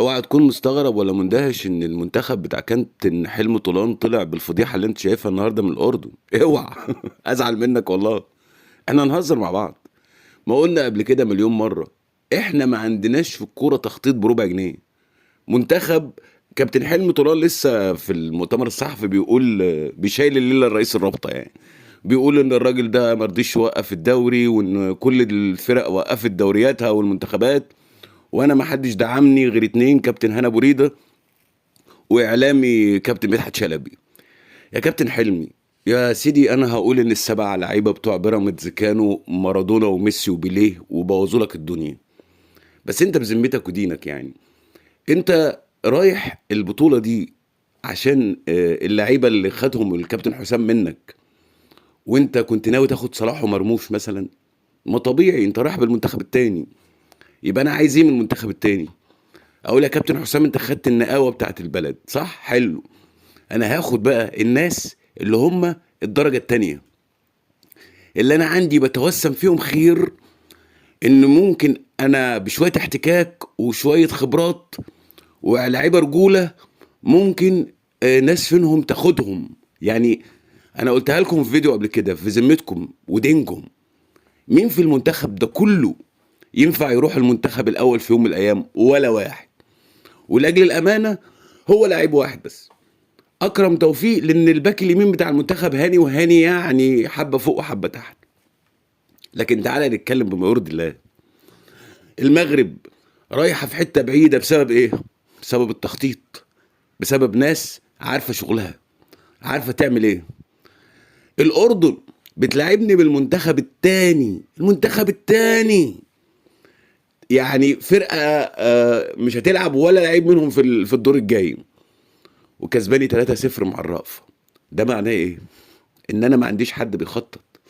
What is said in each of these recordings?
اوعى تكون مستغرب ولا مندهش ان المنتخب بتاع كابتن حلمي طولان طلع بالفضيحه اللي انت شايفها النهارده من الاردن. اوعى ازعل منك والله. احنا نهزر مع بعض. ما قلنا قبل كده مليون مره، احنا ما عندناش في الكوره تخطيط بربع جنيه. منتخب كابتن حلمي طولان لسه في المؤتمر الصحفي بيقول بيشايل الليله الرئيس الرابطه يعني. بيقول ان الراجل ده ما رضيش يوقف الدوري وان كل الفرق وقفت دورياتها والمنتخبات، وانا ما حدش دعمني غير اتنين: كابتن هنا بوريده واعلامي كابتن مدحت شلبي. يا كابتن حلمي، يا سيدي انا هقول ان السبع لعيبه بتوع بيراميدز كانوا مارادونا وميسي وبيليه وبوظوا لك الدنيا. بس انت بذمتك ودينك يعني، انت رايح البطوله دي عشان اللعيبه اللي خدهم الكابتن حسام منك، وانت كنت ناوي تاخد صلاح ومرموش مثلا؟ ما طبيعي انت رايح بالمنتخب التاني. يبقى انا عايز ايه من المنتخب التاني؟ اقول يا كابتن حسام انت خدت النقاوه بتاعت البلد، صح، حلو. انا هاخد بقى الناس اللي هم الدرجه التانيه، اللي انا عندي بتوسم فيهم خير، ان ممكن انا بشويه احتكاك وشويه خبرات ولاعيبه رجوله ممكن ناس فينهم تاخدهم يعني. انا قلتها لكم في فيديو قبل كده، في ذمتكم ودينكم مين في المنتخب ده كله ينفع يروح المنتخب الاول في يوم من الايام؟ ولا واحد. ولاجل الامانه هو لعيب واحد بس، اكرم توفيق، لان الباك اليمين بتاع المنتخب هاني، وهاني يعني حبه فوق وحبه تحت. لكن تعالى نتكلم بما يرضي الله. المغرب رايحه في حته بعيده بسبب ايه؟ بسبب التخطيط، بسبب ناس عارفه شغلها، عارفه تعمل ايه. الاردن بتلعبني بالمنتخب التاني، المنتخب التاني يعني فرقه مش هتلعب ولا لعيب منهم في الدور الجاي، وكسباني 3-0 مع الرأفة. ده معناه ايه؟ ان انا ما عنديش حد بيخطط.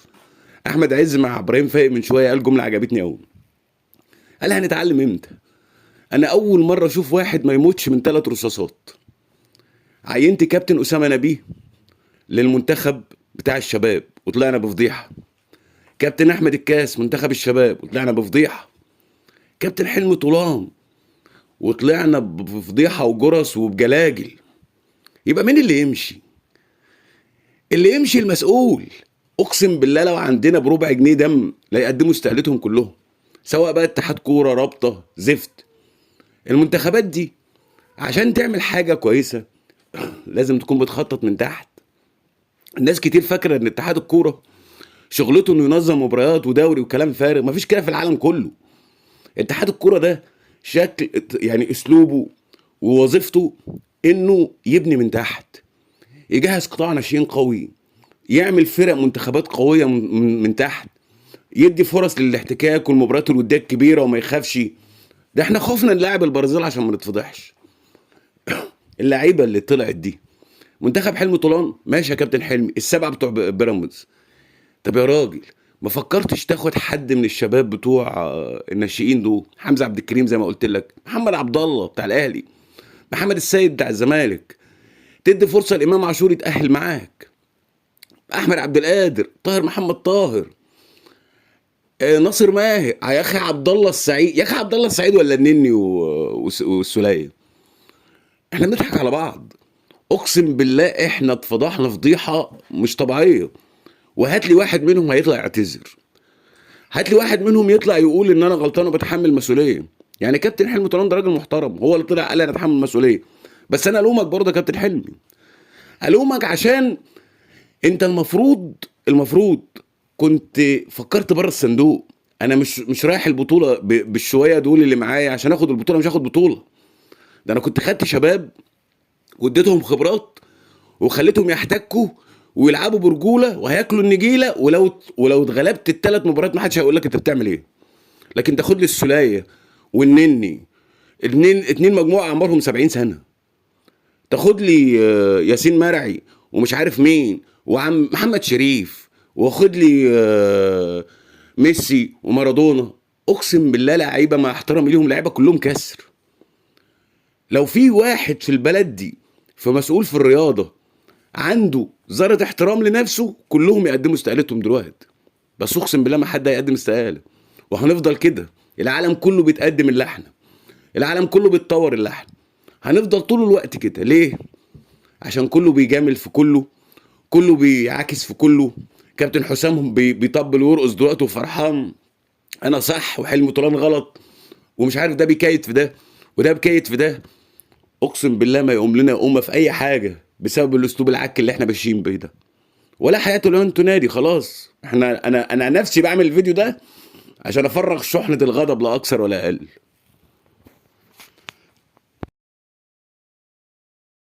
احمد عز مع ابراهيم فايق من شويه قال جمله عجبتني قوي، قال هنتعلم امتى؟ انا اول مره اشوف واحد ما يموتش من 3 رصاصات. عينت كابتن اسامه نبيه للمنتخب بتاع الشباب وطلعنا بفضيحه. كابتن احمد الكاس منتخب الشباب وطلعنا بفضيحه. كابتن حلمي طولان وطلعنا بفضيحه وجرس وبجلاجل. يبقى مين اللي يمشي؟ اللي يمشي المسؤول. اقسم بالله لو عندنا بربع جنيه دم لا يقدموا استقالتهم كلهم، سواء بقى اتحاد كوره، رابطه، زفت. المنتخبات دي عشان تعمل حاجه كويسه لازم تكون بتخطط من تحت. الناس كتير فاكره ان اتحاد الكوره شغلته انه ينظم مباريات ودوري وكلام فارغ، مفيش كده في العالم كله. اتحاد الكوره ده شكل يعني اسلوبه ووظيفته انه يبني من تحت، يجهز قطاع ناشئين قوي، يعمل فرق منتخبات قويه من تحت، يدي فرص للاحتكاك والمباريات الوديه الكبيره وما يخافش. ده احنا خفنا نلاعب البرازيل عشان ما نتفضحش. اللعيبه اللي طلعت دي منتخب حلمي طولان ماشي يا كابتن حلمي، السبعه بتوع بيراميدز. طب يا راجل ما فكرتش تاخد حد من الشباب بتوع الناشئين دول؟ حمزه عبد الكريم زي ما قلت لك، محمد عبد الله بتاع الاهلي، محمد السيد بتاع الزمالك، تدي فرصه لامام عاشور يتاهل معاك، احمد عبد القادر، طاهر محمد طاهر، ناصر ماهر، يا اخي عبد الله السعيد، يا اخي عبد الله السعيد ولا النني والسوليه. احنا بنضحك على بعض. اقسم بالله احنا اتفضحنا فضيحه مش طبيعيه. وهات لي واحد منهم هيطلع يعتذر، هات لي واحد منهم يطلع يقول ان انا غلطان وبتحمل مسؤوليه. يعني كابتن حلمي طولان ده راجل محترم، هو اللي طلع قال انا اتحمل مسؤوليه. بس انا الومك برضه يا كابتن حلمي، الومك عشان انت المفروض كنت فكرت بره الصندوق. انا مش رايح البطوله بالشويه دول اللي معايا عشان اخد البطوله، مش هاخد بطوله. ده انا كنت خدت شباب واديتهم خبرات وخليتهم يحتكوا ويلعبوا برجوله وهياكلوا النجيله، ولو اتغلبت ال3 مباريات ما حدش هيقول لك انت بتعمل ايه. لكن تاخد لي السوليه والنني، اتنين مجموعه اعمارهم 70 سنه، تاخد لي ياسين مرعي ومش عارف مين وعم محمد شريف، واخد لي ميسي ومارادونا. اقسم بالله لعيبه مع احترامي ليهم لعيبه كلهم كسر. لو في واحد في البلد دي في مسؤول في الرياضه عنده ذره احترام لنفسه كلهم يقدموا استقالتهم دلوقتي. بس اقسم بالله ما حد هيقدم استقاله، وهنفضل كده. العالم كله بيتقدم اللي احنا. العالم كله بيتطور اللحن. هنفضل طول الوقت كده ليه؟ عشان كله بيجامل في كله، كله بيعاكس في كله. كابتن حسام بيطبل ويرقص دلوقتي وفرحان انا صح وحلمي طولان غلط، ومش عارف ده بيكيت في ده وده بيكيت في ده. اقسم بالله ما يقوم لنا امه في اي حاجه بسبب الاسلوب العك اللي احنا ماشيين بيه ده. ولا حياته لن تنادي خلاص. انا نفسي بعمل الفيديو ده عشان افرغ شحنه الغضب لا اكثر ولا اقل.